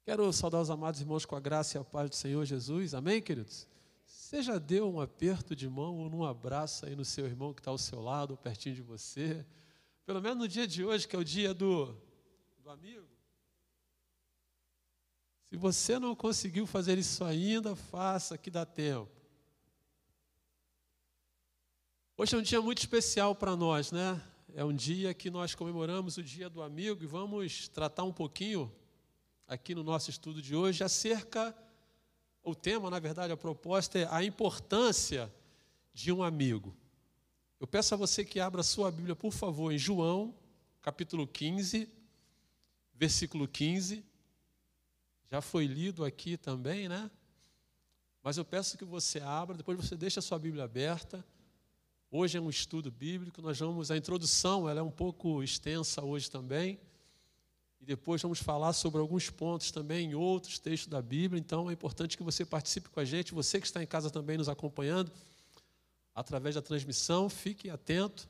Quero saudar os amados irmãos com a graça e a paz do Senhor Jesus. Amém, queridos? Você já deu um aperto de mão ou um abraço aí no seu irmão que está ao seu lado, ou pertinho de você? Pelo menos no dia de hoje, que é o dia do amigo. Se você não conseguiu fazer isso ainda, faça, que dá tempo. Hoje é um dia muito especial para nós, né? É um dia que nós comemoramos o Dia do Amigo e vamos tratar um pouquinho aqui no nosso estudo de hoje acerca, o tema, na verdade, a proposta é a importância de um amigo. Eu peço a você que abra a sua Bíblia, por favor, em João, capítulo 15, versículo 15. Já foi lido aqui também, né? Mas eu peço que você abra, depois você deixe a sua Bíblia aberta. Hoje é um estudo bíblico, a introdução ela é um pouco extensa hoje também. E depois vamos falar sobre alguns pontos também em outros textos da Bíblia. Então é importante que você participe com a gente. Você que está em casa também nos acompanhando através da transmissão, fique atento.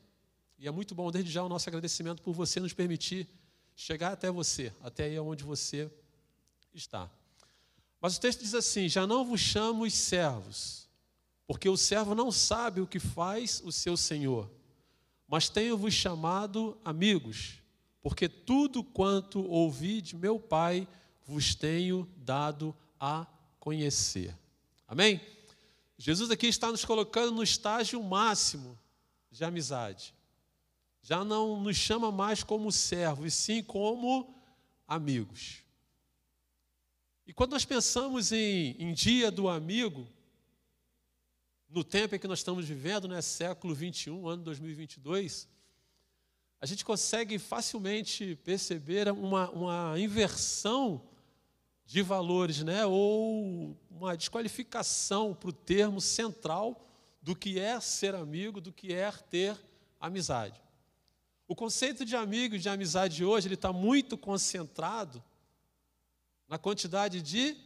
E é muito bom, desde já, o nosso agradecimento por você nos permitir chegar até você, até aí onde você está. Mas o texto diz assim: já não vos chamo os servos, porque o servo não sabe o que faz o seu senhor, mas tenho-vos chamado amigos, porque tudo quanto ouvi de meu Pai vos tenho dado a conhecer. Amém? Jesus aqui está nos colocando no estágio máximo de amizade. Já não nos chama mais como servo, e sim como amigos. E quando nós pensamos em Dia do Amigo, no tempo em que nós estamos vivendo, né, século 21, ano 2022, a gente consegue facilmente perceber uma inversão de valores, né? Ou uma desqualificação para o termo central do que é ser amigo, do que é ter amizade. O conceito de amigo e de amizade hoje ele está muito concentrado na quantidade de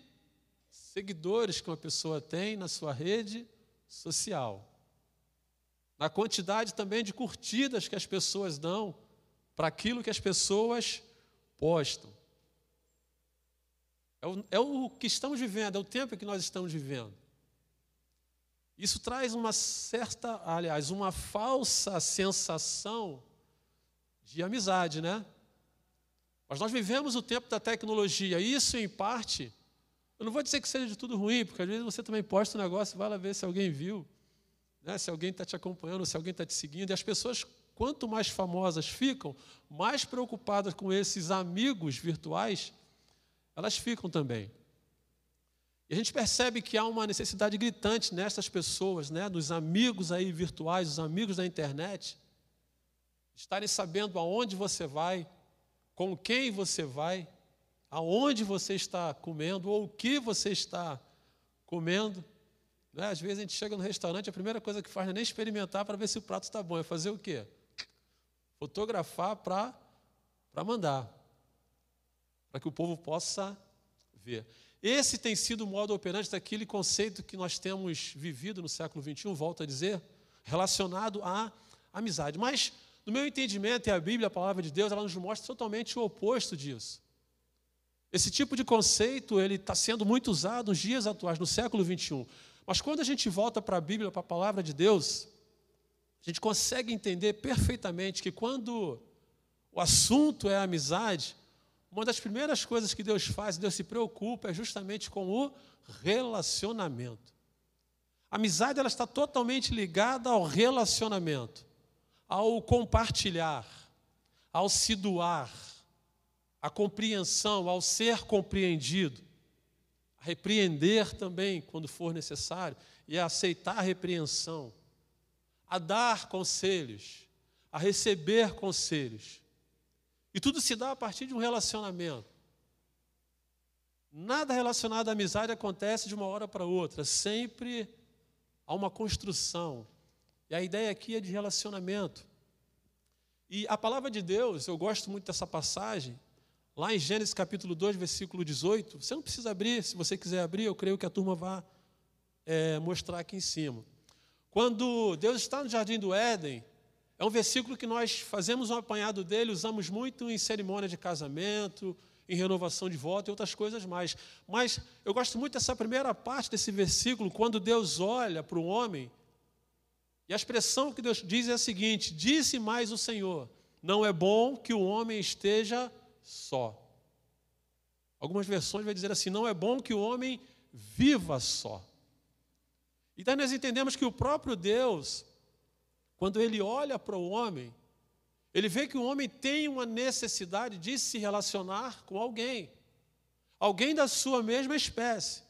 seguidores que uma pessoa tem na sua rede social. Na quantidade também de curtidas que as pessoas dão para aquilo que as pessoas postam. É o que estamos vivendo, é o tempo que nós estamos vivendo. Isso traz uma falsa sensação de amizade, né? Mas nós vivemos o tempo da tecnologia, e isso em parte, eu não vou dizer que seja de tudo ruim, porque às vezes você também posta um negócio e vai lá ver se alguém viu. Né, se alguém está te acompanhando, se alguém está te seguindo. E as pessoas, quanto mais famosas ficam, mais preocupadas com esses amigos virtuais, elas ficam também. E a gente percebe que há uma necessidade gritante nessas pessoas, né, dos amigos aí virtuais, os amigos da internet, estarem sabendo aonde você vai, com quem você vai, aonde você está comendo ou o que você está comendo. Né? Às vezes a gente chega no restaurante, a primeira coisa que faz não é nem experimentar para ver se o prato está bom, é fazer o quê? Fotografar para mandar, para que o povo possa ver. Esse tem sido o modo operante daquele conceito que nós temos vivido no século XXI, volto a dizer, relacionado à amizade. Mas, no meu entendimento, e a Bíblia, a palavra de Deus, ela nos mostra totalmente o oposto disso. Esse tipo de conceito ele está sendo muito usado nos dias atuais, no século XXI. Mas quando a gente volta para a Bíblia, para a palavra de Deus, a gente consegue entender perfeitamente que quando o assunto é a amizade, uma das primeiras coisas que Deus faz, Deus se preocupa, é justamente com o relacionamento. A amizade ela está totalmente ligada ao relacionamento, ao compartilhar, ao se doar, à compreensão, ao ser compreendido. A repreender também, quando for necessário, e a aceitar a repreensão, a dar conselhos, a receber conselhos. E tudo se dá a partir de um relacionamento. Nada relacionado à amizade acontece de uma hora para outra, sempre há uma construção. E a ideia aqui é de relacionamento. E a palavra de Deus, eu gosto muito dessa passagem, lá em Gênesis capítulo 2, versículo 18, você não precisa abrir, se você quiser abrir, eu creio que a turma vai mostrar aqui em cima. Quando Deus está no Jardim do Éden, é um versículo que nós fazemos um apanhado dele, usamos muito em cerimônia de casamento, em renovação de voto e outras coisas mais. Mas eu gosto muito dessa primeira parte desse versículo, quando Deus olha para o homem, e a expressão que Deus diz é a seguinte: disse mais o Senhor, não é bom que o homem esteja só. Algumas versões vai dizer assim, não é bom que o homem viva só. E daí nós entendemos que o próprio Deus, quando Ele olha para o homem, Ele vê que o homem tem uma necessidade de se relacionar com alguém da sua mesma espécie.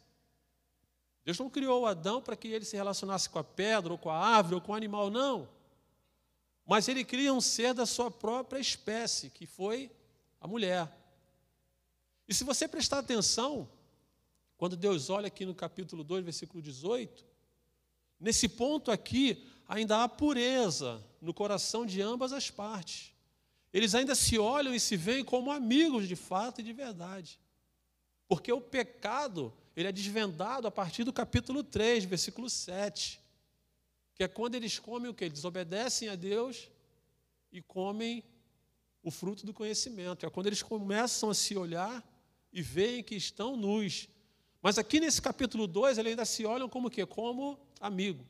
Deus não criou Adão para que ele se relacionasse com a pedra, ou com a árvore, ou com o animal, não. Mas Ele cria um ser da sua própria espécie, que foi a mulher. E se você prestar atenção, quando Deus olha aqui no capítulo 2, versículo 18, nesse ponto aqui, ainda há pureza no coração de ambas as partes. Eles ainda se olham e se veem como amigos de fato e de verdade. Porque o pecado, ele é desvendado a partir do capítulo 3, versículo 7, que é quando eles comem o quê? Eles desobedecem a Deus e comem o fruto do conhecimento. É quando eles começam a se olhar e veem que estão nus. Mas aqui nesse capítulo 2, eles ainda se olham como o quê? Como amigo,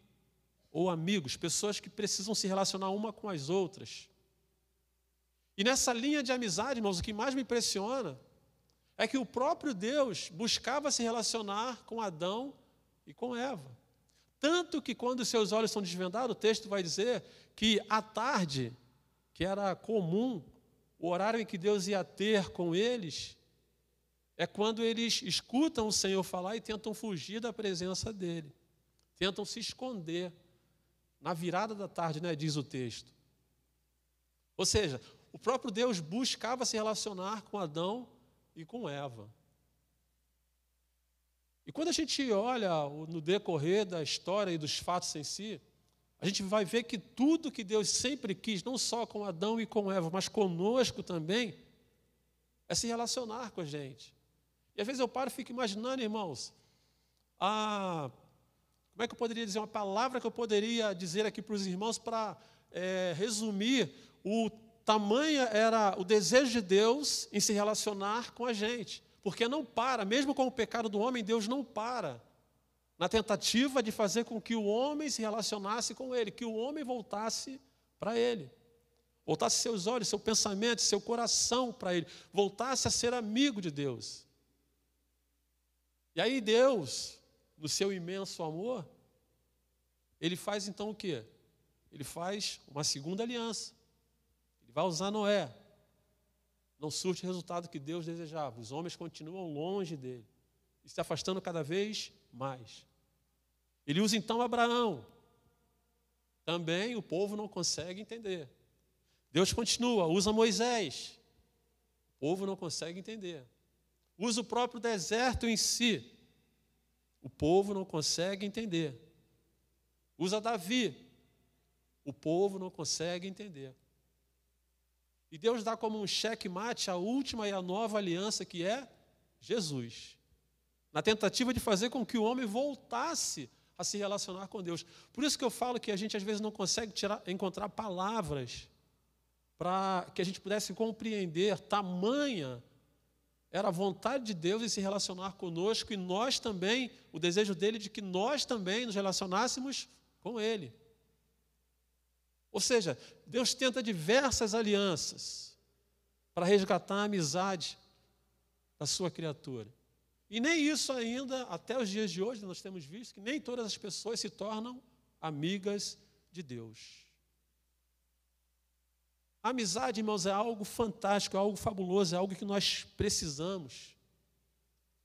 ou amigos, pessoas que precisam se relacionar uma com as outras. E nessa linha de amizade, irmãos, o que mais me impressiona é que o próprio Deus buscava se relacionar com Adão e com Eva. Tanto que quando seus olhos são desvendados, o texto vai dizer que à tarde, que era comum, o horário em que Deus ia ter com eles, é quando eles escutam o Senhor falar e tentam fugir da presença dEle. Tentam se esconder na virada da tarde, né, diz o texto. Ou seja, o próprio Deus buscava se relacionar com Adão e com Eva. E quando a gente olha no decorrer da história e dos fatos em si, a gente vai ver que tudo que Deus sempre quis, não só com Adão e com Eva, mas conosco também, é se relacionar com a gente. E às vezes eu paro e fico imaginando, irmãos, como é que eu poderia dizer, uma palavra que eu poderia dizer aqui para os irmãos para resumir o tamanho era o desejo de Deus em se relacionar com a gente. Porque não para, mesmo com o pecado do homem, Deus não para na tentativa de fazer com que o homem se relacionasse com Ele, que o homem voltasse para Ele. Voltasse seus olhos, seu pensamento, seu coração para Ele. Voltasse a ser amigo de Deus. E aí Deus, no seu imenso amor, Ele faz então o quê? Ele faz uma segunda aliança. Ele vai usar Noé. Não surte o resultado que Deus desejava. Os homens continuam longe dele, e se afastando cada vez mais. Ele usa então Abraão. Também o povo não consegue entender. Deus continua, usa Moisés. O povo não consegue entender. Usa o próprio deserto em si. O povo não consegue entender. Usa Davi. O povo não consegue entender. E Deus dá como um checkmate a última e a nova aliança, que é Jesus. Na tentativa de fazer com que o homem voltasse a se relacionar com Deus. Por isso que eu falo que a gente às vezes não consegue encontrar palavras para que a gente pudesse compreender tamanha era a vontade de Deus em se relacionar conosco, e nós também, o desejo dele de que nós também nos relacionássemos com Ele. Ou seja, Deus tenta diversas alianças para resgatar a amizade da sua criatura. E nem isso ainda, até os dias de hoje, nós temos visto que nem todas as pessoas se tornam amigas de Deus. A amizade, irmãos, é algo fantástico, é algo fabuloso, é algo que nós precisamos.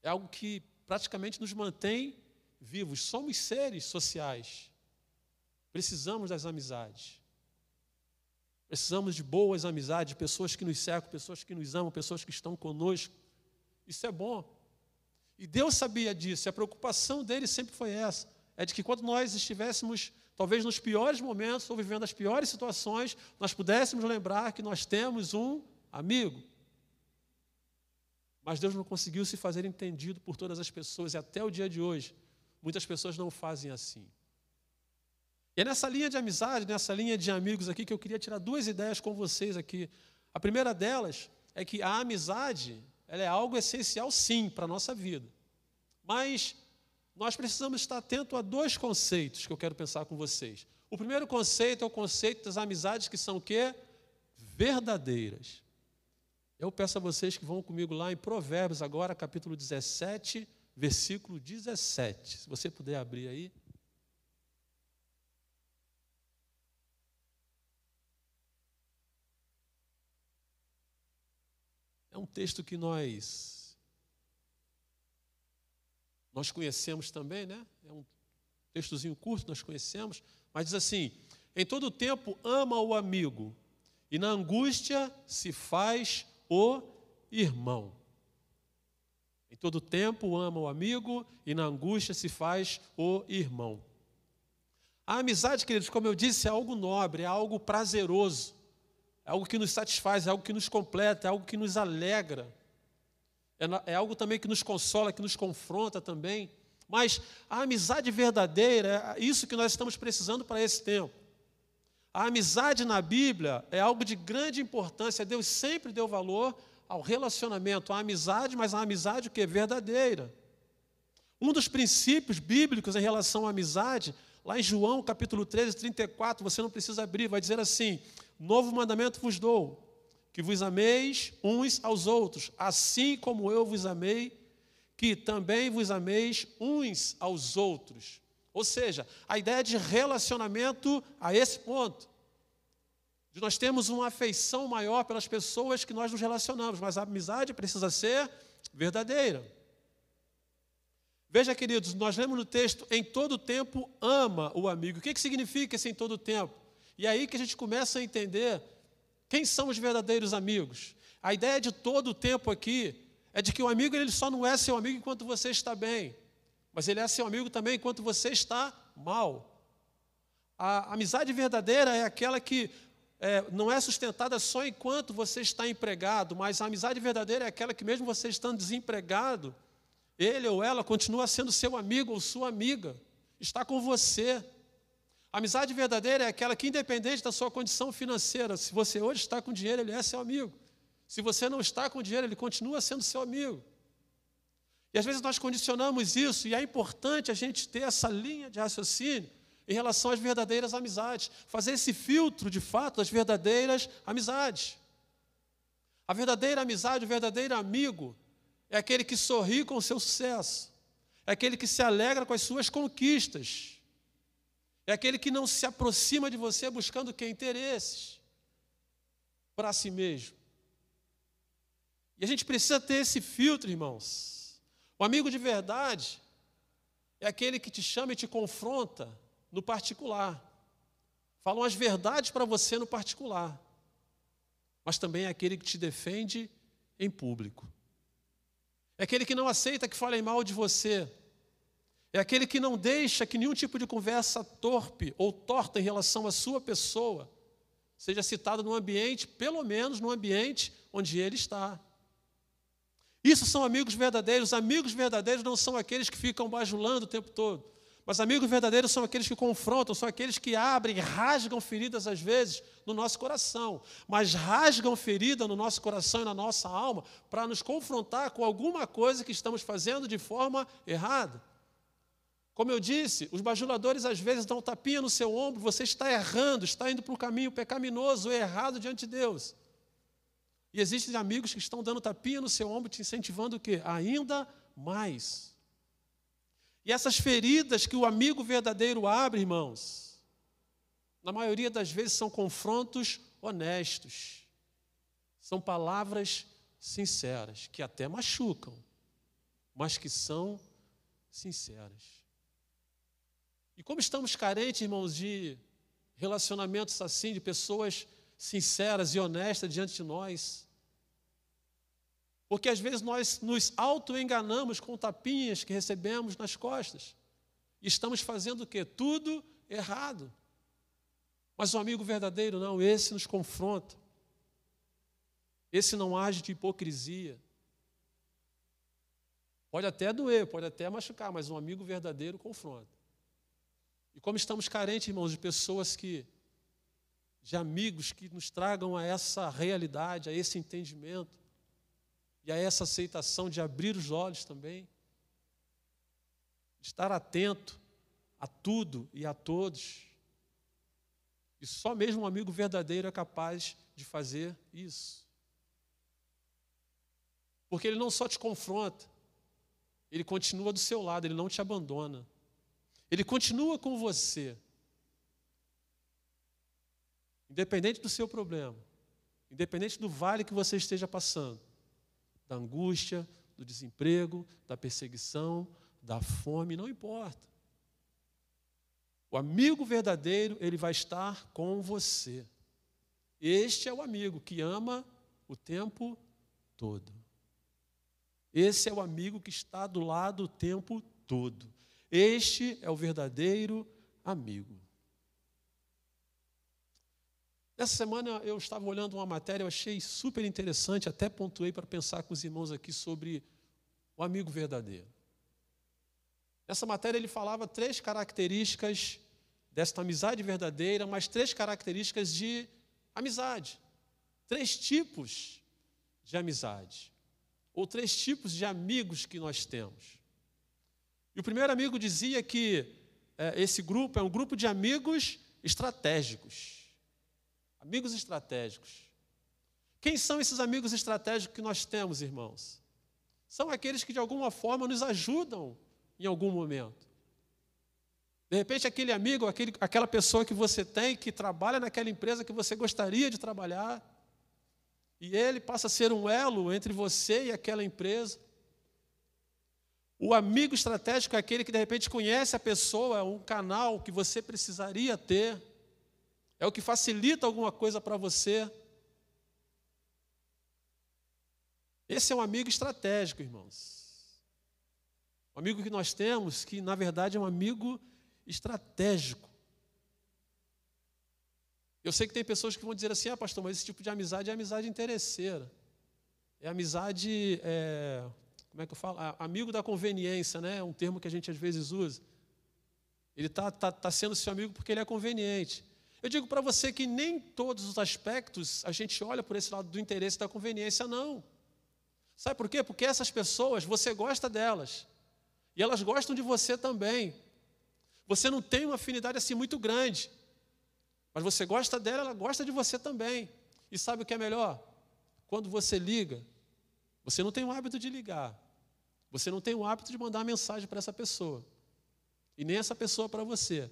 É algo que praticamente nos mantém vivos. Somos seres sociais. Precisamos das amizades. Precisamos de boas amizades, de pessoas que nos cercam, pessoas que nos amam, pessoas que estão conosco. Isso é bom. E Deus sabia disso, e a preocupação dele sempre foi essa. É de que quando nós estivéssemos, talvez nos piores momentos, ou vivendo as piores situações, nós pudéssemos lembrar que nós temos um amigo. Mas Deus não conseguiu se fazer entendido por todas as pessoas, e até o dia de hoje, muitas pessoas não fazem assim. E é nessa linha de amizade, nessa linha de amigos aqui, que eu queria tirar duas ideias com vocês aqui. A primeira delas é que a amizade, ela é algo essencial, sim, para a nossa vida. Mas nós precisamos estar atento a dois conceitos que eu quero pensar com vocês. O primeiro conceito é o conceito das amizades que são o quê? Verdadeiras. Eu peço a vocês que vão comigo lá em Provérbios agora, capítulo 17, versículo 17. Se você puder abrir aí. É um texto que nós conhecemos também, né? É um textozinho curto, nós conhecemos, mas diz assim: em todo tempo ama o amigo, e na angústia se faz o irmão. Em todo tempo ama o amigo, e na angústia se faz o irmão. A amizade, queridos, como eu disse, é algo nobre, é algo prazeroso. É algo que nos satisfaz, é algo que nos completa, é algo que nos alegra. É algo também que nos consola, que nos confronta também. Mas a amizade verdadeira é isso que nós estamos precisando para esse tempo. A amizade na Bíblia é algo de grande importância. Deus sempre deu valor ao relacionamento, à amizade, mas a amizade o que é verdadeira. Um dos princípios bíblicos em relação à amizade, lá em João capítulo 13, 34, você não precisa abrir, vai dizer assim: novo mandamento vos dou, que vos ameis uns aos outros, assim como eu vos amei, que também vos ameis uns aos outros. Ou seja, a ideia de relacionamento a esse ponto, de nós termos uma afeição maior pelas pessoas que nós nos relacionamos, mas a amizade precisa ser verdadeira. Veja, queridos, nós lemos no texto: em todo tempo ama o amigo. O que significa esse em todo tempo? E é aí que a gente começa a entender quem são os verdadeiros amigos. A ideia de todo o tempo aqui é de que o amigo ele só não é seu amigo enquanto você está bem, mas ele é seu amigo também enquanto você está mal. A amizade verdadeira é aquela que não é sustentada só enquanto você está empregado, mas a amizade verdadeira é aquela que mesmo você estando desempregado, ele ou ela continua sendo seu amigo ou sua amiga, está com você. A amizade verdadeira é aquela que, independente da sua condição financeira, se você hoje está com dinheiro, ele é seu amigo. Se você não está com dinheiro, ele continua sendo seu amigo. E às vezes nós condicionamos isso, e é importante a gente ter essa linha de raciocínio em relação às verdadeiras amizades, fazer esse filtro, de fato, das verdadeiras amizades. A verdadeira amizade, o verdadeiro amigo, é aquele que sorri com o seu sucesso, é aquele que se alegra com as suas conquistas, é aquele que não se aproxima de você buscando interesses para si mesmo. E a gente precisa ter esse filtro, irmãos. O amigo de verdade é aquele que te chama e te confronta no particular. Falam as verdades para você no particular. Mas também é aquele que te defende em público. É aquele que não aceita que falem mal de você. É aquele que não deixa que nenhum tipo de conversa torpe ou torta em relação à sua pessoa seja citado no ambiente, pelo menos no ambiente onde ele está. Isso são amigos verdadeiros. Amigos verdadeiros não são aqueles que ficam bajulando o tempo todo. Mas amigos verdadeiros são aqueles que confrontam, são aqueles que abrem, rasgam feridas às vezes no nosso coração. Mas rasgam ferida no nosso coração e na nossa alma para nos confrontar com alguma coisa que estamos fazendo de forma errada. Como eu disse, os bajuladores às vezes dão um tapinha no seu ombro, você está errando, está indo para um caminho pecaminoso, errado diante de Deus. E existem amigos que estão dando tapinha no seu ombro, te incentivando o quê? Ainda mais. E essas feridas que o amigo verdadeiro abre, irmãos, na maioria das vezes são confrontos honestos. São palavras sinceras, que até machucam, mas que são sinceras. E como estamos carentes, irmãos, de relacionamentos assim, de pessoas sinceras e honestas diante de nós, porque às vezes nós nos auto-enganamos com tapinhas que recebemos nas costas. E estamos fazendo o quê? Tudo errado. Mas o amigo verdadeiro não, esse nos confronta. Esse não age de hipocrisia. Pode até doer, pode até machucar, mas um amigo verdadeiro confronta. E como estamos carentes, irmãos, de pessoas de amigos que nos tragam a essa realidade, a esse entendimento. e a essa aceitação de abrir os olhos também, de estar atento a tudo e a todos. E só mesmo um amigo verdadeiro é capaz de fazer isso. Porque ele não só te confronta, ele continua do seu lado, ele não te abandona. Ele continua com você. Independente do seu problema, independente do vale que você esteja passando, da angústia, do desemprego, da perseguição, da fome, não importa. O amigo verdadeiro, ele vai estar com você. Este é o amigo que ama o tempo todo. Esse é o amigo que está do lado o tempo todo. Este é o verdadeiro amigo. Essa semana eu estava olhando uma matéria, eu achei super interessante, até pontuei para pensar com os irmãos aqui sobre o amigo verdadeiro. Nessa matéria ele falava 3 características desta amizade verdadeira, mas 3 características de amizade. 3 tipos de amizade. Ou 3 tipos de amigos que nós temos. E o primeiro amigo dizia que esse grupo é um grupo de amigos estratégicos. Amigos estratégicos. Quem são esses amigos estratégicos que nós temos, irmãos? São aqueles que de alguma forma nos ajudam em algum momento. De repente, aquele amigo, aquela pessoa que você tem, que trabalha naquela empresa que você gostaria de trabalhar, e ele passa a ser um elo entre você e aquela empresa. O amigo estratégico é aquele que, de repente, conhece a pessoa, um canal que você precisaria ter. É o que facilita alguma coisa para você. Esse é um amigo estratégico, irmãos. Um amigo que nós temos, que, na verdade, é um amigo estratégico. Eu sei que tem pessoas que vão dizer assim, pastor, mas esse tipo de amizade é amizade interesseira. É amizade, como é que eu falo? Amigo da conveniência, né? É um termo que a gente às vezes usa. Ele está sendo seu amigo porque ele é conveniente. Eu digo para você que nem todos os aspectos a gente olha por esse lado do interesse da conveniência, não. Sabe por quê? Porque essas pessoas, você gosta delas. E elas gostam de você também. Você não tem uma afinidade assim muito grande. Mas você gosta dela, ela gosta de você também. E sabe o que é melhor? Quando você liga, você não tem o hábito de ligar. Você não tem o hábito de mandar uma mensagem para essa pessoa. E nem essa pessoa para você.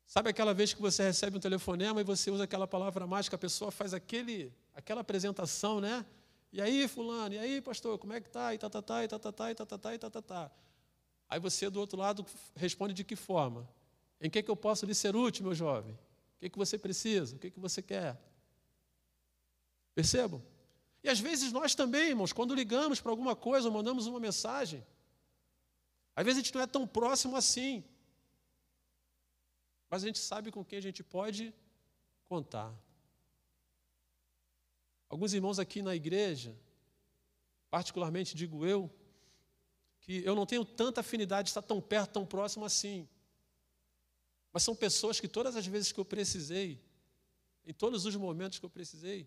Sabe aquela vez que você recebe um telefonema e você usa aquela palavra mágica, a pessoa faz aquela apresentação, né? E aí, fulano, e aí, pastor, como é que tá? E tatatá, e tatatá, e tatatá, e tatatá. Aí você, do outro lado, responde de que forma? Em que eu posso lhe ser útil, meu jovem? O que você precisa? O que você quer? Percebam? E às vezes nós também, irmãos, quando ligamos para alguma coisa ou mandamos uma mensagem, às vezes a gente não é tão próximo assim. Mas a gente sabe com quem a gente pode contar. Alguns irmãos aqui na igreja, particularmente digo eu, que eu não tenho tanta afinidade de estar tão perto, tão próximo assim. Mas são pessoas que todas as vezes que eu precisei, em todos os momentos que eu precisei,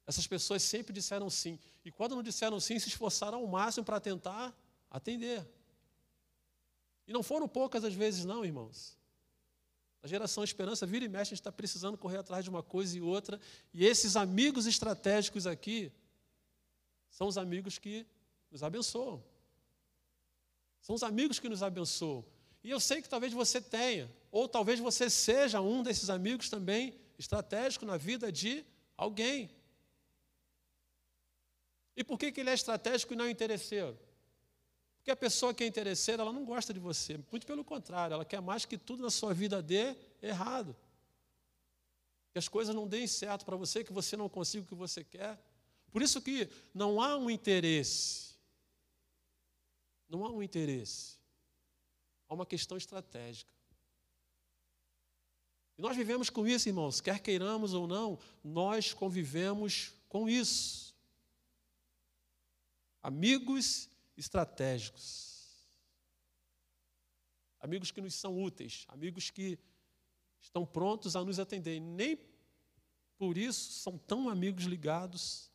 essas pessoas sempre disseram sim. E quando não disseram sim, se esforçaram ao máximo para tentar atender. E não foram poucas as vezes não, irmãos. A geração Esperança, vira e mexe, a gente está precisando correr atrás de uma coisa e outra. E esses amigos estratégicos aqui são os amigos que nos abençoam. São os amigos que nos abençoam. E eu sei que talvez você tenha, ou talvez você seja um desses amigos também estratégico na vida de alguém. E por que ele é estratégico e não interesseiro? Porque a pessoa que é interesseira, ela não gosta de você. Muito pelo contrário, ela quer mais que tudo na sua vida dê errado. Que as coisas não deem certo para você, que você não consiga o que você quer. Por isso que não há um interesse. Não há um interesse. Há uma questão estratégica. E nós vivemos com isso, irmãos. Quer queiramos ou não, nós convivemos com isso. Amigos estratégicos. Amigos que nos são úteis. Amigos que estão prontos a nos atender. E nem por isso são tão amigos ligados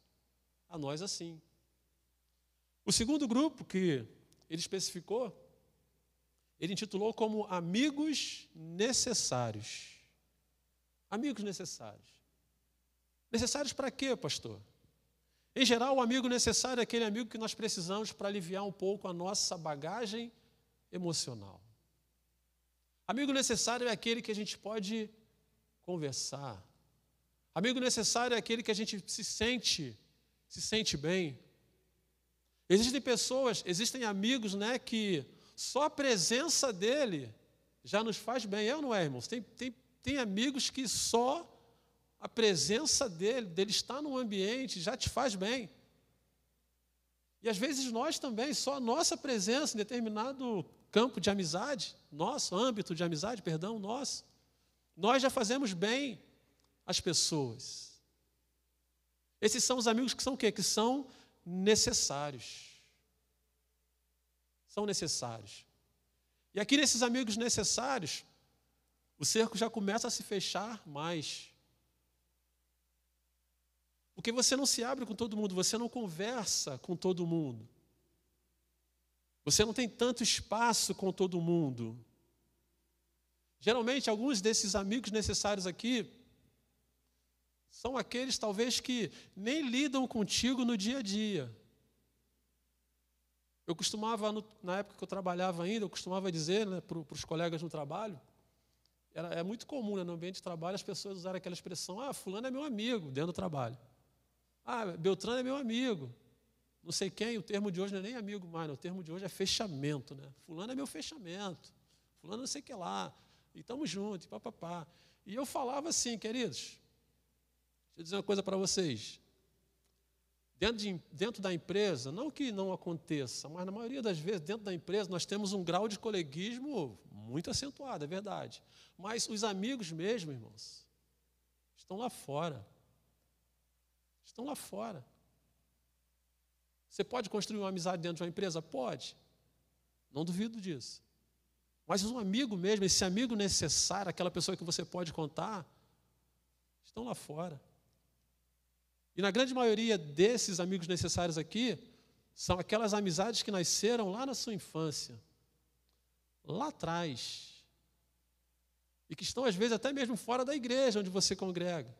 a nós assim. O segundo grupo que ele especificou, ele intitulou como amigos necessários. Amigos necessários. Necessários para quê, pastor? Em geral, o amigo necessário é aquele amigo que nós precisamos para aliviar um pouco a nossa bagagem emocional. Amigo necessário é aquele que a gente pode conversar. Amigo necessário é aquele que a gente se sente bem. Existem amigos, né, que só a presença dele já nos faz bem. É ou não é, irmãos? Tem amigos que só a presença dele estar no ambiente já te faz bem. E às vezes nós também, só a nossa presença em determinado campo de amizade, âmbito de amizade, nós já fazemos bem às pessoas. Esses são os amigos que são o quê? Que são necessários. São necessários. E aqui nesses amigos necessários, o cerco já começa a se fechar mais. Porque você não se abre com todo mundo, você não conversa com todo mundo. Você não tem tanto espaço com todo mundo. Geralmente, alguns desses amigos necessários aqui são aqueles, talvez, que nem lidam contigo no dia a dia. Eu costumava, na época que eu trabalhava ainda, eu costumava dizer, né, para os colegas no trabalho, é muito comum, né, no ambiente de trabalho as pessoas usarem aquela expressão, fulano é meu amigo, dentro do trabalho. Beltrano é meu amigo. Não sei quem, o termo de hoje não é nem amigo mais, o termo de hoje é fechamento, né? Fulano é meu fechamento, fulano não sei o que lá, e estamos juntos, papapá. E eu falava assim, queridos, deixa eu dizer uma coisa para vocês. Dentro da empresa, não que não aconteça, mas na maioria das vezes, dentro da empresa, nós temos um grau de coleguismo muito acentuado, é verdade. Mas os amigos mesmo, irmãos, estão lá fora. Estão lá fora. Você pode construir uma amizade dentro de uma empresa? Pode. Não duvido disso. Mas um amigo mesmo, esse amigo necessário, aquela pessoa que você pode contar, estão lá fora. E na grande maioria desses amigos necessários aqui, são aquelas amizades que nasceram lá na sua infância, lá atrás, e que estão às vezes até mesmo fora da igreja onde você congrega.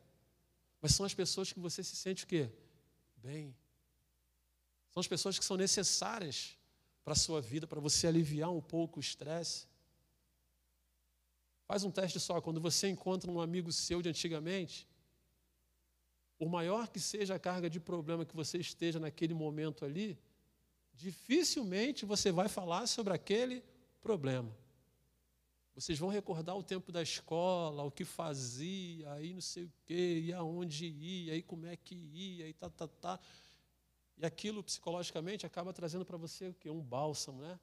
Mas são as pessoas que você se sente o quê? Bem. São as pessoas que são necessárias para a sua vida, para você aliviar um pouco o estresse. Faz um teste só, quando você encontra um amigo seu de antigamente, por maior que seja a carga de problema que você esteja naquele momento ali, dificilmente você vai falar sobre aquele problema. Vocês vão recordar o tempo da escola, o que fazia, aí não sei o quê, e aonde ia, aí como é que ia, e tá. E aquilo, psicologicamente, acaba trazendo para você o quê? Um bálsamo, né?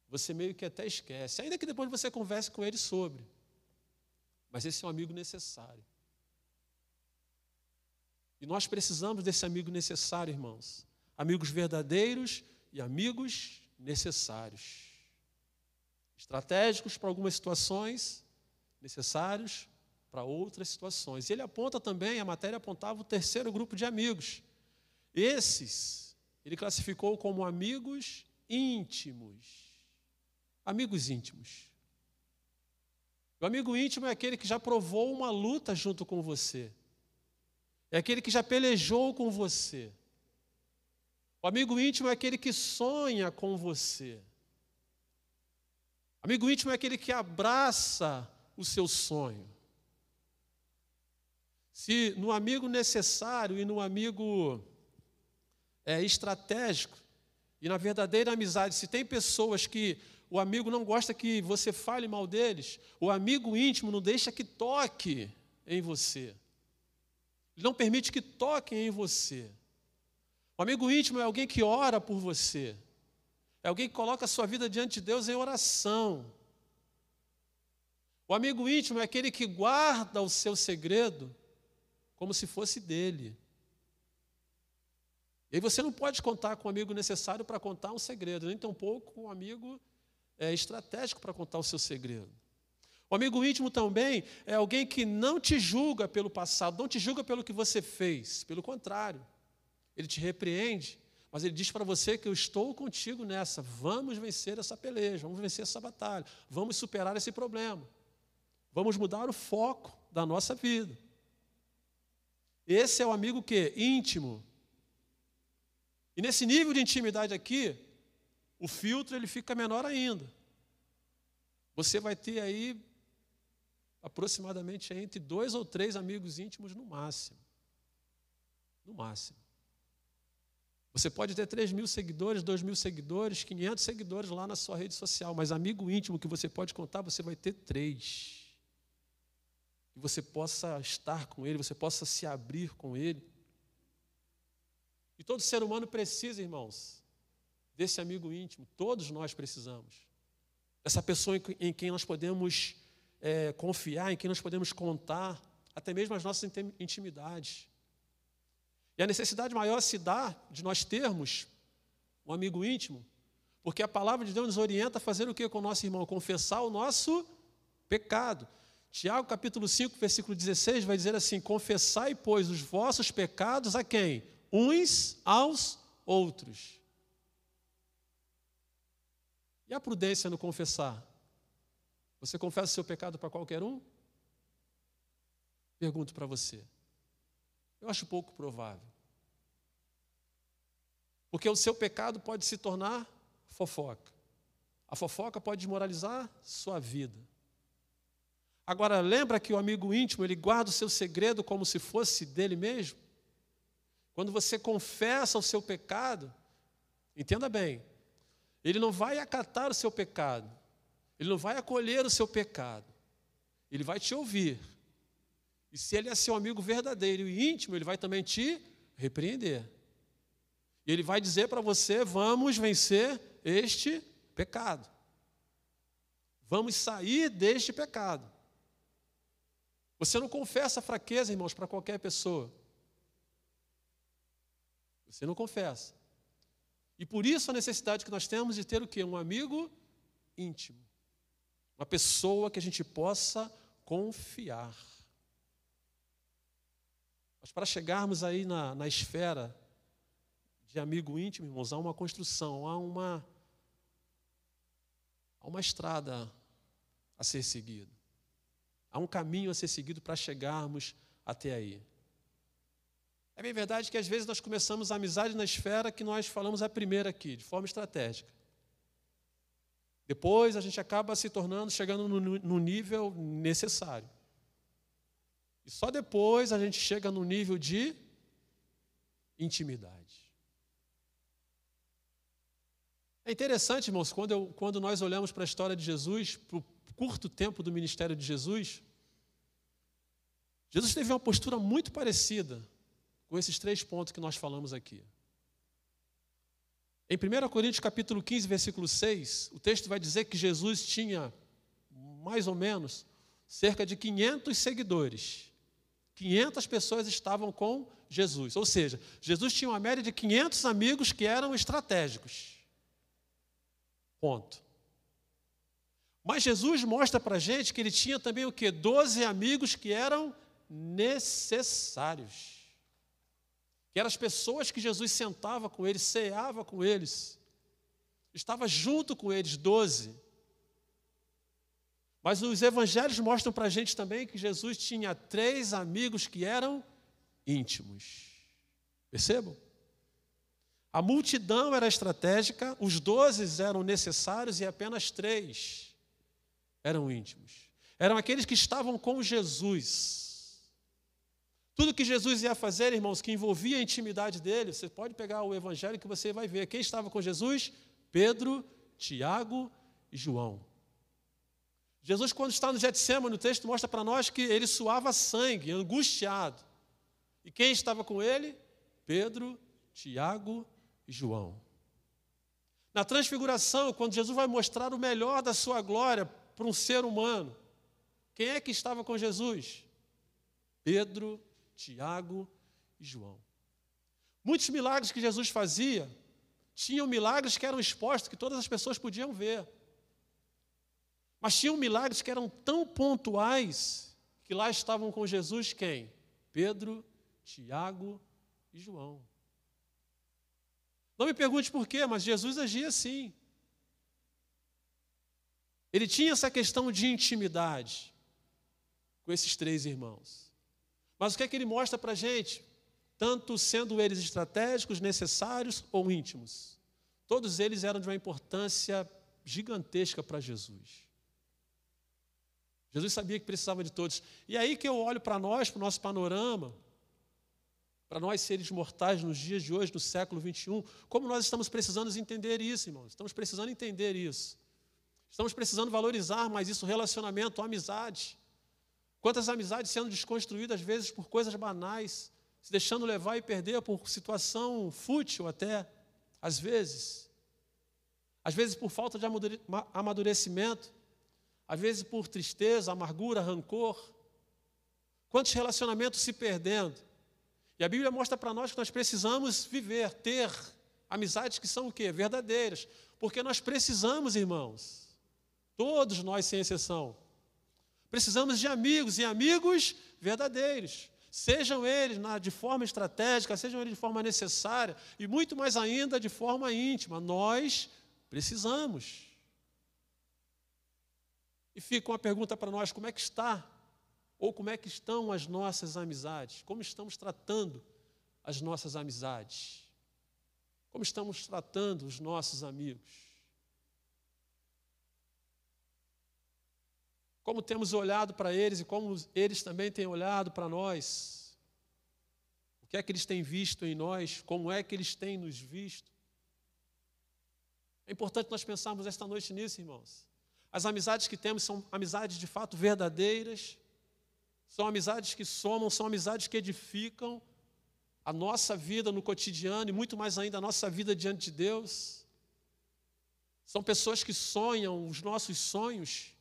Você meio que até esquece. Ainda que depois você converse com ele sobre. Mas esse é um amigo necessário. E nós precisamos desse amigo necessário, irmãos. Amigos verdadeiros e amigos necessários. Estratégicos para algumas situações, necessários para outras situações. E ele aponta também, a matéria apontava o terceiro grupo de amigos. Esses, ele classificou como amigos íntimos. Amigos íntimos. O amigo íntimo é aquele que já provou uma luta junto com você. É aquele que já pelejou com você. O amigo íntimo é aquele que sonha com você. Amigo íntimo é aquele que abraça o seu sonho. Se no amigo necessário e no amigo estratégico e na verdadeira amizade, se tem pessoas que o amigo não gosta que você fale mal deles, o amigo íntimo não deixa que toque em você. Ele não permite que toquem em você. O amigo íntimo é alguém que ora por você. É alguém que coloca a sua vida diante de Deus em oração. O amigo íntimo é aquele que guarda o seu segredo como se fosse dele. E aí você não pode contar com o amigo necessário para contar um segredo, nem tampouco com um amigo estratégico para contar o seu segredo. O amigo íntimo também é alguém que não te julga pelo passado, não te julga pelo que você fez. Pelo contrário, ele te repreende, Mas ele diz para você que eu estou contigo nessa. Vamos vencer essa peleja, vamos vencer essa batalha, vamos superar esse problema. Vamos mudar o foco da nossa vida. Esse é o amigo que? Íntimo. E nesse nível de intimidade aqui, o filtro ele fica menor ainda. Você vai ter aí aproximadamente entre 2 ou 3 amigos íntimos no máximo. No máximo. Você pode ter 3.000 seguidores, 2.000 seguidores, 500 seguidores lá na sua rede social, mas amigo íntimo que você pode contar, você vai ter 3. Que você possa estar com ele, você possa se abrir com ele. E todo ser humano precisa, irmãos, desse amigo íntimo. Todos nós precisamos. Dessa pessoa em quem nós podemos confiar, em quem nós podemos contar, até mesmo as nossas intimidades. E a necessidade maior se dá de nós termos um amigo íntimo, porque a palavra de Deus nos orienta a fazer o que com o nosso irmão? Confessar o nosso pecado. Tiago, capítulo 5, versículo 16, vai dizer assim: confessai, pois, os vossos pecados a quem? Uns aos outros. E a prudência no confessar? Você confessa o seu pecado para qualquer um? Pergunto para você. Eu acho pouco provável. Porque o seu pecado pode se tornar fofoca. A fofoca pode desmoralizar sua vida. Agora, lembra que o amigo íntimo, ele guarda o seu segredo como se fosse dele mesmo? Quando você confessa o seu pecado, entenda bem, ele não vai acatar o seu pecado, ele não vai acolher o seu pecado, ele vai te ouvir. E se ele é seu amigo verdadeiro e íntimo, ele vai também te repreender. E ele vai dizer para você: vamos vencer este pecado. Vamos sair deste pecado. Você não confessa a fraqueza, irmãos, para qualquer pessoa. Você não confessa. E por isso a necessidade que nós temos de ter o quê? Um amigo íntimo. Uma pessoa que a gente possa confiar. Mas para chegarmos aí na esfera de amigo íntimo, irmãos, há uma construção, há uma estrada a ser seguida. Há um caminho a ser seguido para chegarmos até aí. É bem verdade que às vezes nós começamos a amizade na esfera que nós falamos a primeira aqui, de forma estratégica. Depois a gente acaba se tornando, chegando no nível necessário. E só depois a gente chega no nível de intimidade. É interessante, irmãos, quando nós olhamos para a história de Jesus, para o curto tempo do ministério de Jesus, Jesus teve uma postura muito parecida com esses 3 pontos que nós falamos aqui. Em 1 Coríntios capítulo 15, versículo 6, o texto vai dizer que Jesus tinha, mais ou menos, cerca de 500 seguidores. 500 pessoas estavam com Jesus. Ou seja, Jesus tinha uma média de 500 amigos que eram estratégicos. Ponto. Mas Jesus mostra para a gente que ele tinha também o quê? 12 amigos que eram necessários. Que eram as pessoas que Jesus sentava com eles, ceava com eles. Estava junto com eles, 12. Mas os evangelhos mostram para a gente também que Jesus tinha 3 amigos que eram íntimos. Percebam? A multidão era estratégica, os 12 eram necessários e apenas 3 eram íntimos. Eram aqueles que estavam com Jesus. Tudo que Jesus ia fazer, irmãos, que envolvia a intimidade dele, você pode pegar o evangelho que você vai ver. Quem estava com Jesus? Pedro, Tiago e João. Jesus, quando está no Getsêmani, no texto mostra para nós que ele suava sangue, angustiado. E quem estava com ele? Pedro, Tiago e João. Na transfiguração, quando Jesus vai mostrar o melhor da sua glória para um ser humano, quem é que estava com Jesus? Pedro, Tiago e João. Muitos milagres que Jesus fazia, tinham milagres que eram expostos, que todas as pessoas podiam ver. Mas tinham milagres que eram tão pontuais, que lá estavam com Jesus quem? Pedro, Tiago e João. Não me pergunte por quê, mas Jesus agia assim. Ele tinha essa questão de intimidade com esses 3 irmãos. Mas o que é que ele mostra para a gente? Tanto sendo eles estratégicos, necessários ou íntimos, todos eles eram de uma importância gigantesca para Jesus. Jesus sabia que precisava de todos. E aí que eu olho para nós, para o nosso panorama, para nós seres mortais nos dias de hoje, no século 21, como nós estamos precisando entender isso, irmãos. Estamos precisando entender isso. Estamos precisando valorizar mais isso, relacionamento, amizade. Quantas amizades sendo desconstruídas, às vezes, por coisas banais, se deixando levar e perder por situação fútil até, às vezes por falta de amadurecimento, às vezes por tristeza, amargura, rancor. Quantos relacionamentos se perdendo? E a Bíblia mostra para nós que nós precisamos viver, ter amizades que são o quê? Verdadeiras. Porque nós precisamos, irmãos, todos nós sem exceção, precisamos de amigos, e amigos verdadeiros. Sejam eles de forma estratégica, sejam eles de forma necessária, e muito mais ainda de forma íntima. Nós precisamos. E fica uma pergunta para nós: como é que está, ou como é que estão as nossas amizades? Como estamos tratando as nossas amizades? Como estamos tratando os nossos amigos? Como temos olhado para eles e como eles também têm olhado para nós? O que é que eles têm visto em nós? Como é que eles têm nos visto? É importante nós pensarmos esta noite nisso, irmãos. As amizades que temos são amizades de fato verdadeiras, são amizades que somam, são amizades que edificam a nossa vida no cotidiano e muito mais ainda a nossa vida diante de Deus. São pessoas que sonham os nossos sonhos,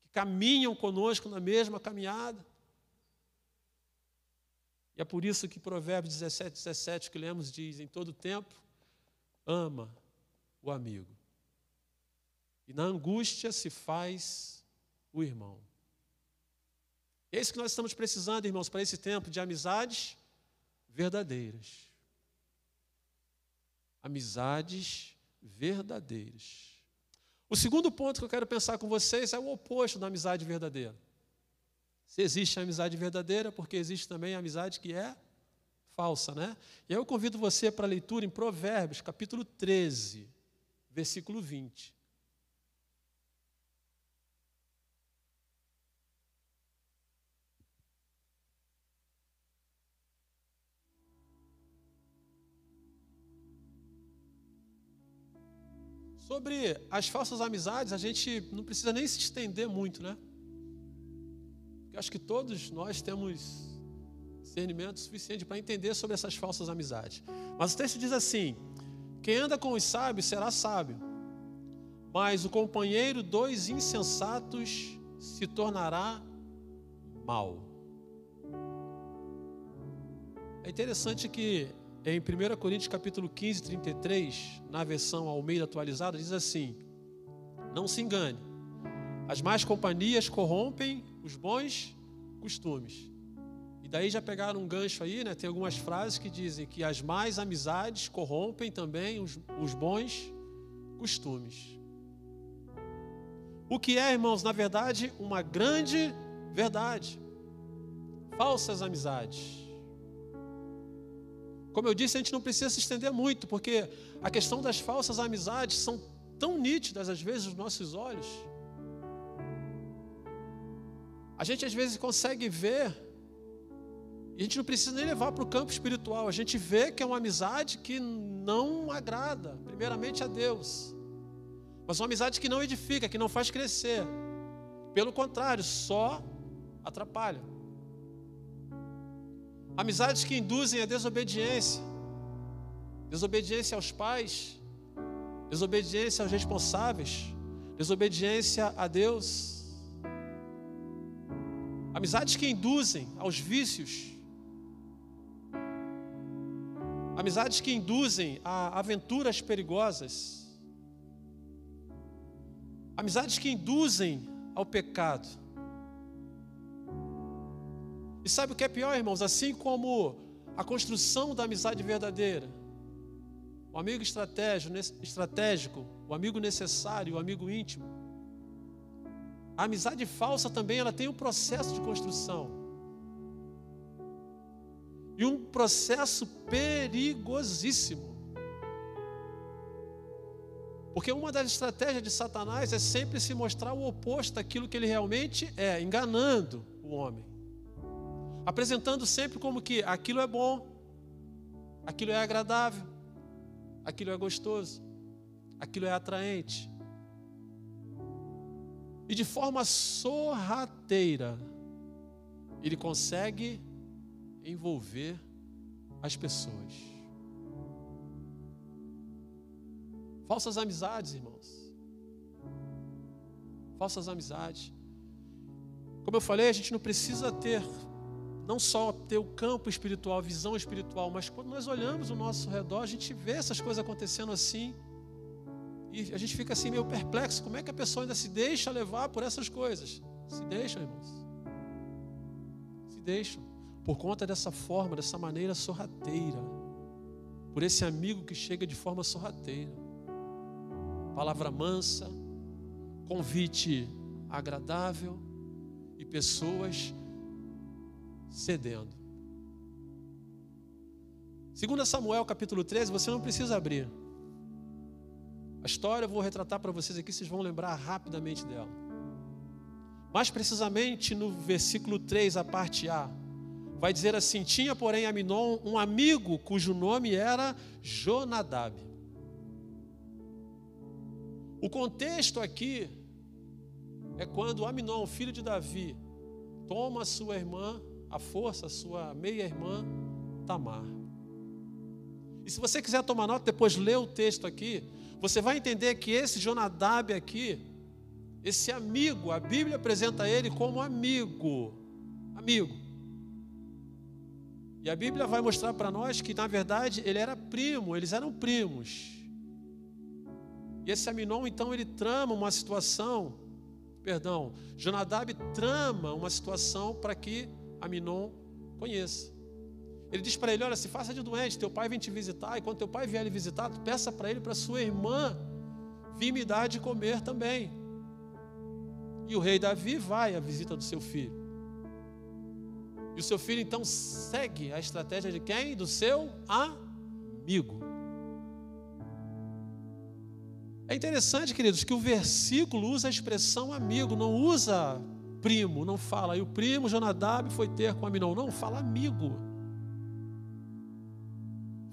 que caminham conosco na mesma caminhada. E é por isso que Provérbios 17 que lemos diz: em todo tempo, ama o amigo. E na angústia se faz o irmão. E é isso que nós estamos precisando, irmãos, para esse tempo de amizades verdadeiras. Amizades verdadeiras. O segundo ponto que eu quero pensar com vocês é o oposto da amizade verdadeira. Se existe a amizade verdadeira, porque existe também a amizade que é falsa, né? E aí eu convido você para a leitura em Provérbios, capítulo 13, versículo 20. Sobre as falsas amizades, a gente não precisa nem se estender muito, né? Porque acho que todos nós temos discernimento suficiente para entender sobre essas falsas amizades. Mas o texto diz assim: quem anda com os sábios será sábio, mas o companheiro dos insensatos se tornará mau. É interessante que em 1 Coríntios capítulo 15, 33, na versão Almeida atualizada, diz assim: não se engane, as más companhias corrompem os bons costumes. E daí já pegaram um gancho aí, né? Tem algumas frases que dizem que as más amizades corrompem também os bons costumes. O que é, irmãos, na verdade, uma grande verdade. Falsas amizades. Como eu disse, a gente não precisa se estender muito, porque a questão das falsas amizades são tão nítidas, às vezes, aos nossos olhos. A gente, às vezes, consegue ver, e a gente não precisa nem levar para o campo espiritual, a gente vê que é uma amizade que não agrada, primeiramente, a Deus. Mas uma amizade que não edifica, que não faz crescer. Pelo contrário, só atrapalha. Amizades que induzem a desobediência. Desobediência aos pais, desobediência aos responsáveis, desobediência a Deus. Amizades que induzem aos vícios. Amizades que induzem a aventuras perigosas. Amizades que induzem ao pecado. E sabe o que é pior, irmãos? Assim como a construção da amizade verdadeira, o amigo estratégico, o amigo necessário, o amigo íntimo. A amizade falsa também, ela tem um processo de construção. E um processo perigosíssimo. Porque uma das estratégias de Satanás é sempre se mostrar o oposto daquilo que ele realmente é, enganando o homem. Apresentando sempre como que aquilo é bom, aquilo é agradável, aquilo é gostoso, aquilo é atraente. E de forma sorrateira, ele consegue envolver as pessoas. Falsas amizades, irmãos. Falsas amizades. Como eu falei, a gente não precisa não só ter o campo espiritual, a visão espiritual, mas quando nós olhamos ao nosso redor, a gente vê essas coisas acontecendo assim, e a gente fica assim meio perplexo. Como é que a pessoa ainda se deixa levar por essas coisas? Se deixam, irmãos. Se deixam. Por conta dessa forma, dessa maneira sorrateira. Por esse amigo que chega de forma sorrateira. Palavra mansa, convite agradável e pessoas cedendo. 2 Samuel capítulo 13, você não precisa abrir. A história eu vou retratar para vocês aqui, vocês vão lembrar rapidamente dela. Mais precisamente no versículo 3, a parte A, vai dizer assim: tinha porém Aminon um amigo cujo nome era Jonadab. O contexto aqui é quando Aminon, filho de Davi, toma a sua irmã, à força, a sua meia-irmã, Tamar. E se você quiser tomar nota, depois lê o texto aqui, você vai entender que esse Jonadab aqui, esse amigo, a Bíblia apresenta ele como amigo. Amigo. E a Bíblia vai mostrar para nós que, na verdade, ele era primo, eles eram primos. E esse Aminon, então, ele trama uma situação, Jonadab trama uma situação para que Aminon conheça. Ele diz para ele: olha, se faça de doente, teu pai vem te visitar, e quando teu pai vier lhe visitar, tu peça para ele, para sua irmã vir me dar de comer também. E o rei Davi vai à visita do seu filho. E o seu filho então segue a estratégia de quem? Do seu amigo. É interessante, queridos, que o versículo usa a expressão amigo, não usa primo, não fala. E o primo Jonadab foi ter com Aminon, não, fala amigo.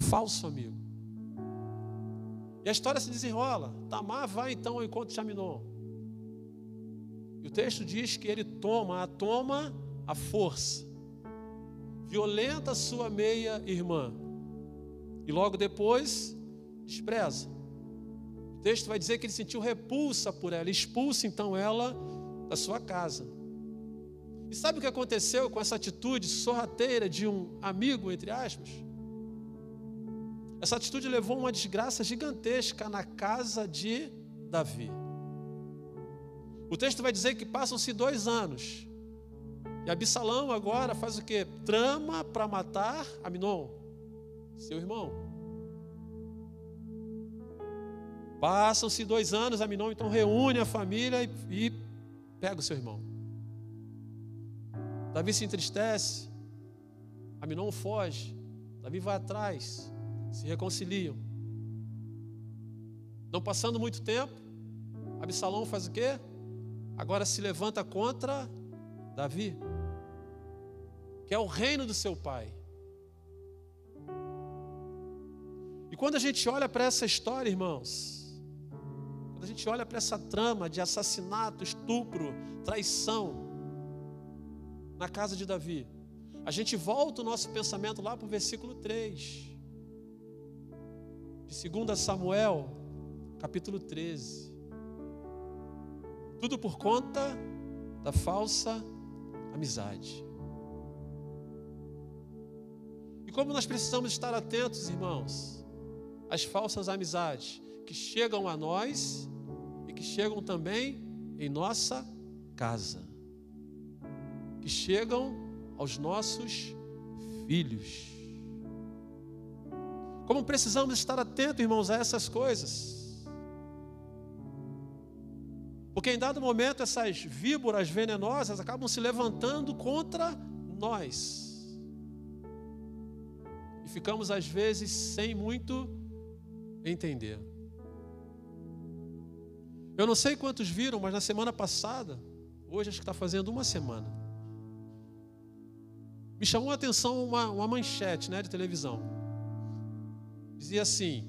Falso amigo. E a história se desenrola. Tamar vai então ao encontro de Aminon. E o texto diz que ele toma à força. Violenta sua meia-irmã. E logo depois, despreza. O texto vai dizer que ele sentiu repulsa por ela. Expulsa então ela da sua casa. E sabe o que aconteceu com essa atitude sorrateira de um amigo, entre aspas? Essa atitude levou a uma desgraça gigantesca na casa de Davi. O texto vai dizer que passam-se 2 anos. E Absalão agora faz o quê? Trama para matar Aminon, seu irmão. Passam-se 2 anos, Aminon então reúne a família e pega o seu irmão. Davi se entristece, Aminon foge, Davi vai atrás, se reconciliam. Não passando muito tempo, Absalão faz o quê? Agora se levanta contra Davi, que é o reino do seu pai. E quando a gente olha para essa história, irmãos, quando a gente olha para essa trama de assassinato, estupro, traição na casa de Davi, a gente volta o nosso pensamento lá para o versículo 3 de 2 Samuel, capítulo 13. Tudo por conta da falsa amizade. E como nós precisamos estar atentos, irmãos, às falsas amizades que chegam a nós e que chegam também em nossa casa, que chegam aos nossos filhos. Como precisamos estar atentos, irmãos, a essas coisas. Porque em dado momento essas víboras venenosas acabam se levantando contra nós. E ficamos às vezes sem muito entender. Eu não sei quantos viram, mas na semana passada, hoje acho que está fazendo uma semana, me chamou a atenção uma manchete, de televisão. Dizia assim,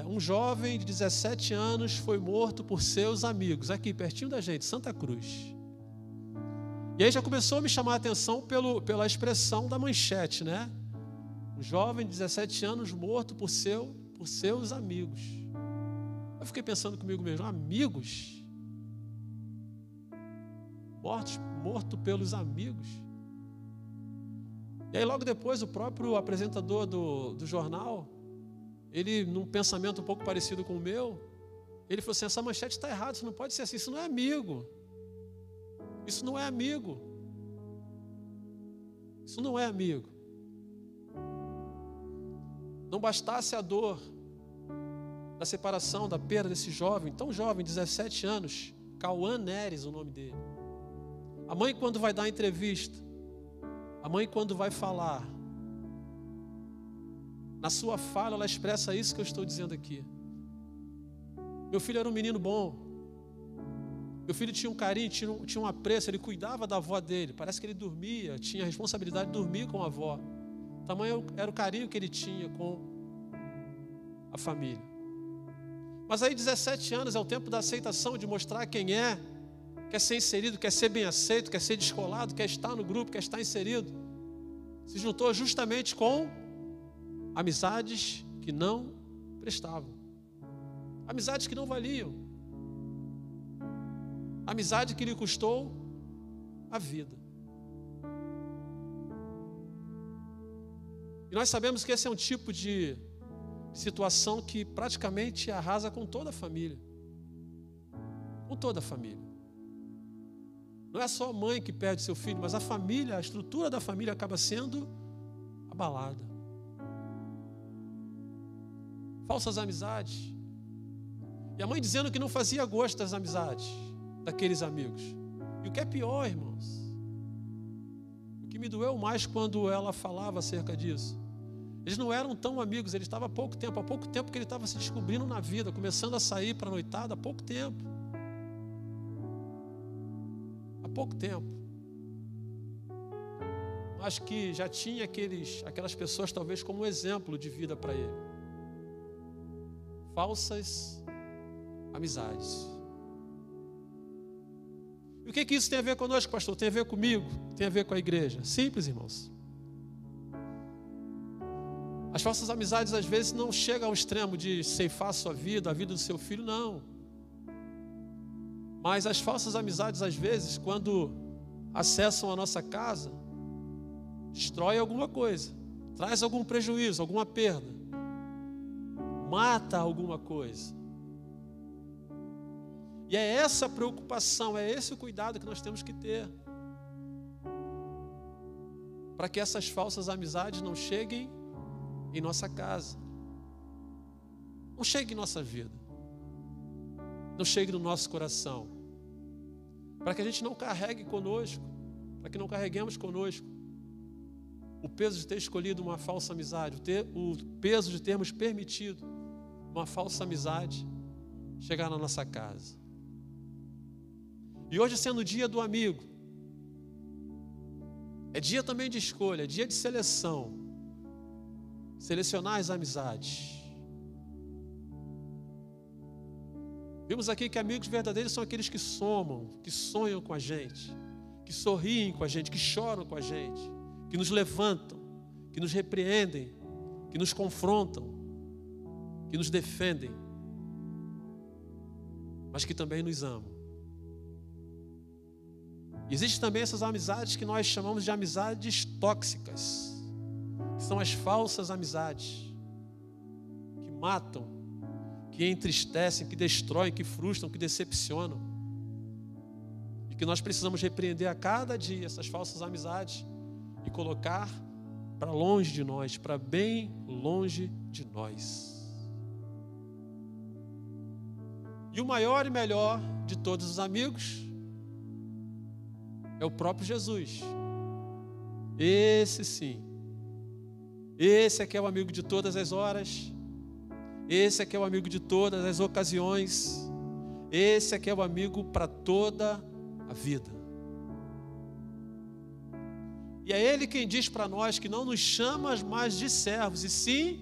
um jovem de 17 anos foi morto por seus amigos, aqui pertinho da gente, Santa Cruz. E aí já começou a me chamar a atenção pela expressão da manchete, Um jovem de 17 anos morto por seus amigos. Eu fiquei pensando comigo mesmo, amigos? Morto pelos amigos? E aí logo depois o próprio apresentador do jornal, ele, num pensamento um pouco parecido com o meu, ele falou assim, essa manchete está errada, isso não pode ser assim, isso não é amigo. Isso não é amigo. Isso não é amigo. Não bastasse a dor da separação, da perda desse jovem, tão jovem, 17 anos, Cauã Neres, o nome dele. A mãe, quando vai dar entrevista, a mãe, quando vai falar, na sua fala, ela expressa isso que eu estou dizendo aqui. Meu filho era um menino bom. Meu filho tinha um carinho, tinha um apreço, ele cuidava da avó dele. Parece que ele dormia, tinha a responsabilidade de dormir com a avó. O tamanho era o carinho que ele tinha com a família. Mas aí 17 anos é o tempo da aceitação, de mostrar quem é, quer ser inserido, quer ser bem aceito, quer ser descolado, quer estar no grupo, quer estar inserido. Se juntou justamente com amizades que não prestavam. Amizades que não valiam. Amizade que lhe custou a vida. E nós sabemos que esse é um tipo de situação que praticamente arrasa com toda a família. Com toda a família. Não é só a mãe que perde seu filho, mas a família, a estrutura da família acaba sendo abalada. Falsas amizades. E a mãe dizendo que não fazia gosto das amizades daqueles amigos. E o que é pior, irmãos, o que me doeu mais quando ela falava acerca disso, eles não eram tão amigos, eles estavam há pouco tempo que ele estava se descobrindo na vida, começando a sair para a noitada, há pouco tempo. Há pouco tempo. Mas que já tinha aquelas pessoas talvez como um exemplo de vida para ele. Falsas amizades. E o que isso tem a ver conosco, pastor? Tem a ver comigo? Tem a ver com a igreja? Simples, irmãos. As falsas amizades às vezes não chegam ao extremo de ceifar a sua vida, a vida do seu filho, não. Mas as falsas amizades às vezes, quando acessam a nossa casa, destrói alguma coisa, traz algum prejuízo, alguma perda, mata alguma coisa. E é essa preocupação, é esse o cuidado que nós temos que ter, para que essas falsas amizades não cheguem em nossa casa, não cheguem em nossa vida, não cheguem no nosso coração, para que a gente não carregue conosco, para que não carreguemos conosco o peso de ter escolhido uma falsa amizade, o peso de termos permitido uma falsa amizade chegar na nossa casa. E hoje, sendo o dia do amigo, é dia também de escolha, é dia de seleção. Selecionar as amizades. Vimos aqui que amigos verdadeiros são aqueles que somam, que sonham com a gente, que sorriem com a gente, que choram com a gente, que nos levantam, que nos repreendem, que nos confrontam, que nos defendem, mas que também nos amam. Existem também essas amizades que nós chamamos de amizades tóxicas, que são as falsas amizades, que matam, que entristecem, que destroem, que frustram, que decepcionam. E que nós precisamos repreender a cada dia essas falsas amizades e colocar para longe de nós, para bem longe de nós. E o maior e melhor de todos os amigos é o próprio Jesus. Esse sim. Esse é que é o amigo de todas as horas. Esse é que é o amigo de todas as ocasiões. Esse é que é o amigo para toda a vida. E é Ele quem diz para nós que não nos chama mais de servos, e sim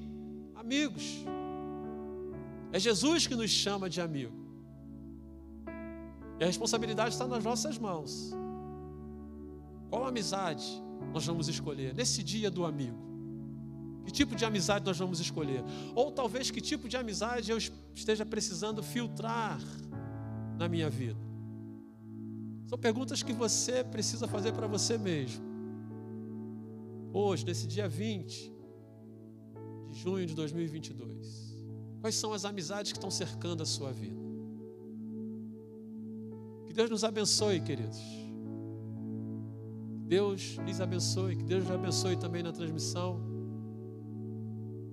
amigos. É Jesus que nos chama de amigo. E a responsabilidade está nas nossas mãos. Qual amizade nós vamos escolher nesse dia do amigo? Que tipo de amizade nós vamos escolher? Ou talvez que tipo de amizade eu esteja precisando filtrar na minha vida? São perguntas que você precisa fazer para você mesmo. Hoje, nesse dia 20 de junho de 2022, quais são as amizades que estão cercando a sua vida? Que Deus nos abençoe, queridos. Que Deus lhes abençoe, que Deus nos abençoe também na transmissão.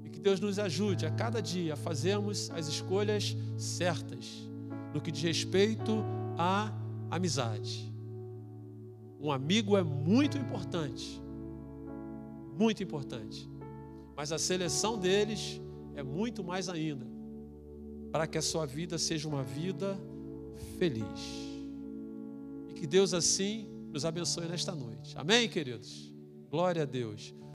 E que Deus nos ajude a cada dia a fazermos as escolhas certas no que diz respeito à amizade. Um amigo é muito importante, mas a seleção deles é muito mais ainda, para que a sua vida seja uma vida feliz. E que Deus assim nos abençoe nesta noite. Amém, queridos? Glória a Deus.